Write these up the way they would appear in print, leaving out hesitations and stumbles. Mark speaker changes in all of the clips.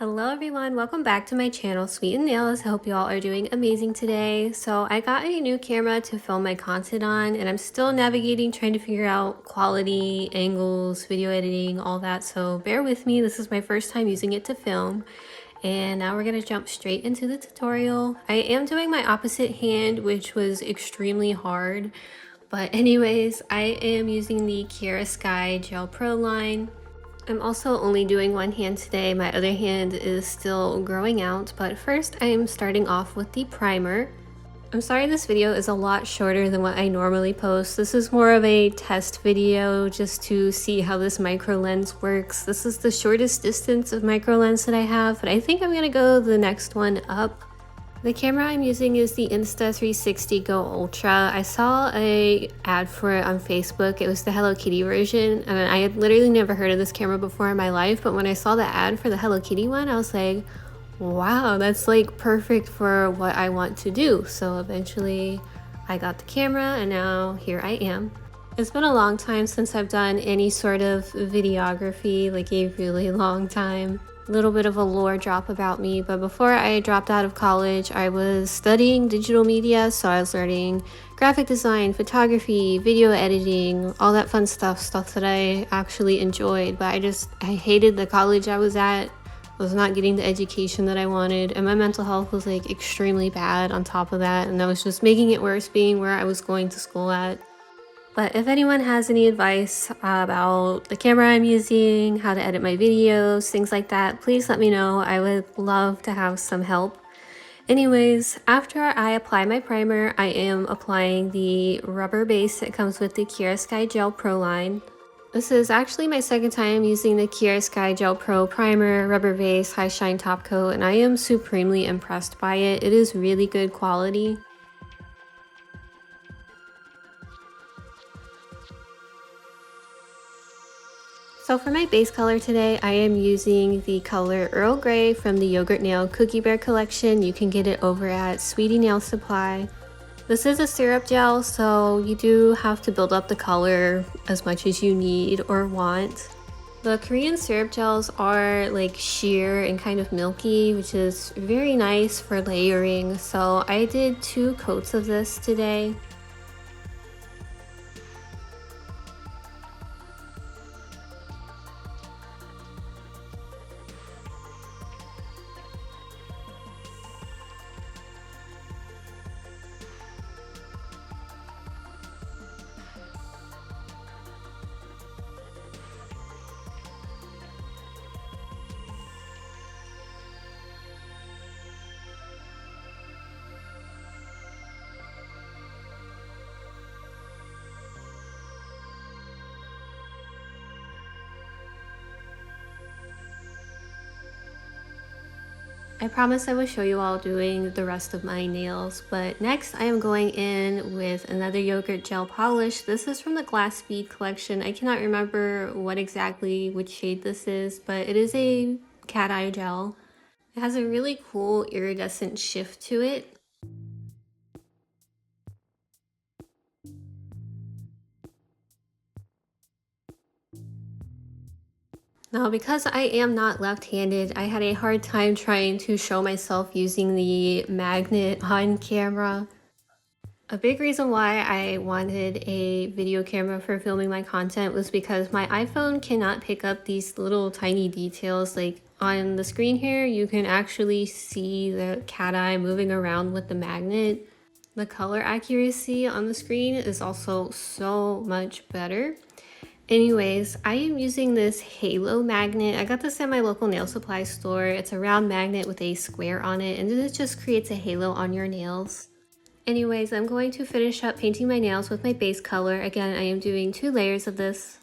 Speaker 1: Hello everyone, welcome back to my channel, Sweet and Nails. I hope you all are doing amazing today. So I got a new camera to film my content on, and I'm still navigating, trying to figure out quality, angles, video editing, all that. So bear with me, this is my first time using it to film. And now we're gonna jump straight into the tutorial. I am doing my opposite hand, which was extremely hard. But anyways, I am using the Kiara Sky Gel Pro line. I'm also only doing one hand today. My other hand is still growing out, but first I am starting off with the primer. I'm sorry this video is a lot shorter than what I normally post. This is more of a test video just to see how this micro lens works. This is the shortest distance of micro lens that I have, but I think I'm gonna go the next one up. The camera I'm using is the Insta360 Go Ultra. I saw a ad for it on Facebook. It was the Hello Kitty version, and I had literally never heard of this camera before in my life, but when I saw the ad for the Hello Kitty one, I was like, wow, that's like perfect for what I want to do. So eventually I got the camera, and now here I am. It's been a long time since I've done any sort of videography, like a really long time. Little bit of a lore drop about me, but before I dropped out of college, I was studying digital media, so I was learning graphic design, photography, video editing, all that fun stuff that I actually enjoyed, but I hated the college I was at. I was not getting the education that I wanted, and my mental health was like extremely bad on top of that, and that was just making it worse being where I was going to school at. But if anyone has any advice about the camera I'm using, how to edit my videos, things like that, please let me know. I would love to have some help. Anyways, after I apply my primer, I am applying the rubber base that comes with the Kiara Sky Gel Pro line. This is actually my second time using the Kiara Sky Gel Pro primer, rubber base, high shine top coat, and I am supremely impressed by it. It is really good quality. So for my base color today, I am using the color Earl Grey from the Yogurt Nail Cookie Bear collection. You can get it over at Sweetie Nail Supply. This is a syrup gel, so you do have to build up the color as much as you need or want. The Korean syrup gels are like sheer and kind of milky, which is very nice for layering. So I did 2 coats of this today. I promise I will show you all doing the rest of my nails, but next I am going in with another yogurt gel polish. This is from the Glass Bead collection. I cannot remember which shade this is, but it is a cat eye gel. It has a really cool iridescent shift to it. Now, because I am not left-handed, I had a hard time trying to show myself using the magnet on camera. A big reason why I wanted a video camera for filming my content was because my iPhone cannot pick up these little tiny details. Like on the screen here, you can actually see the cat eye moving around with the magnet. The color accuracy on the screen is also so much better. Anyways, I am using this halo magnet. I got this at my local nail supply store. It's a round magnet with a square on it, and it just creates a halo on your nails. Anyways, I'm going to finish up painting my nails with my base color. Again, I am doing 2 layers of this.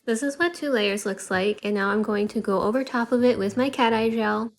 Speaker 1: This is what 2 layers looks like, and now I'm going to go over top of it with my cat eye gel.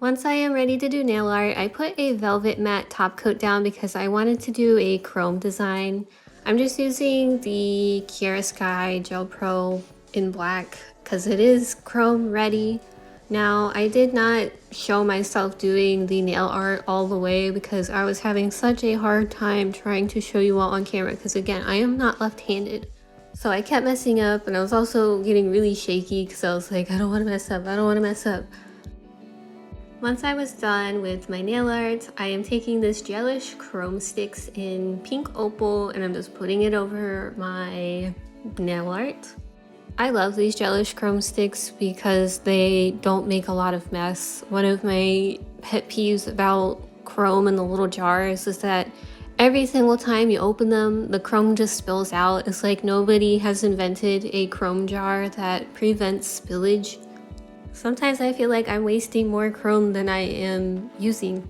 Speaker 1: Once I am ready to do nail art, I put a velvet matte top coat down because I wanted to do a chrome design. I'm just using the Kiara Sky Gel Pro in black because it is chrome ready. Now, I did not show myself doing the nail art all the way because I was having such a hard time trying to show you all on camera because again, I am not left-handed. So I kept messing up, and I was also getting really shaky because I was like, I don't want to mess up, I don't want to mess up. Once I was done with my nail art, I am taking this gelish chrome sticks in pink opal and I'm just putting it over my nail art. I love these gelish chrome sticks because they don't make a lot of mess. One of my pet peeves about chrome in the little jars is that every single time you open them, the chrome just spills out. It's like nobody has invented a chrome jar that prevents spillage. Sometimes I feel like I'm wasting more chrome than I am using.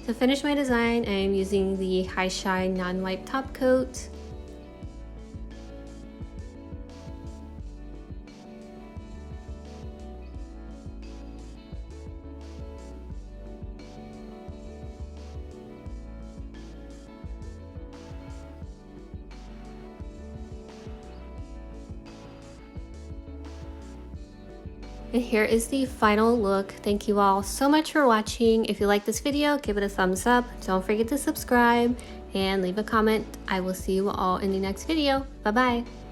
Speaker 1: To finish my design, I am using the High Shine Non-Wipe Top Coat. And here is the final look. Thank you all so much for watching. If you like this video, give it a thumbs up. Don't forget to subscribe and leave a comment. I will see you all in the next video. Bye bye.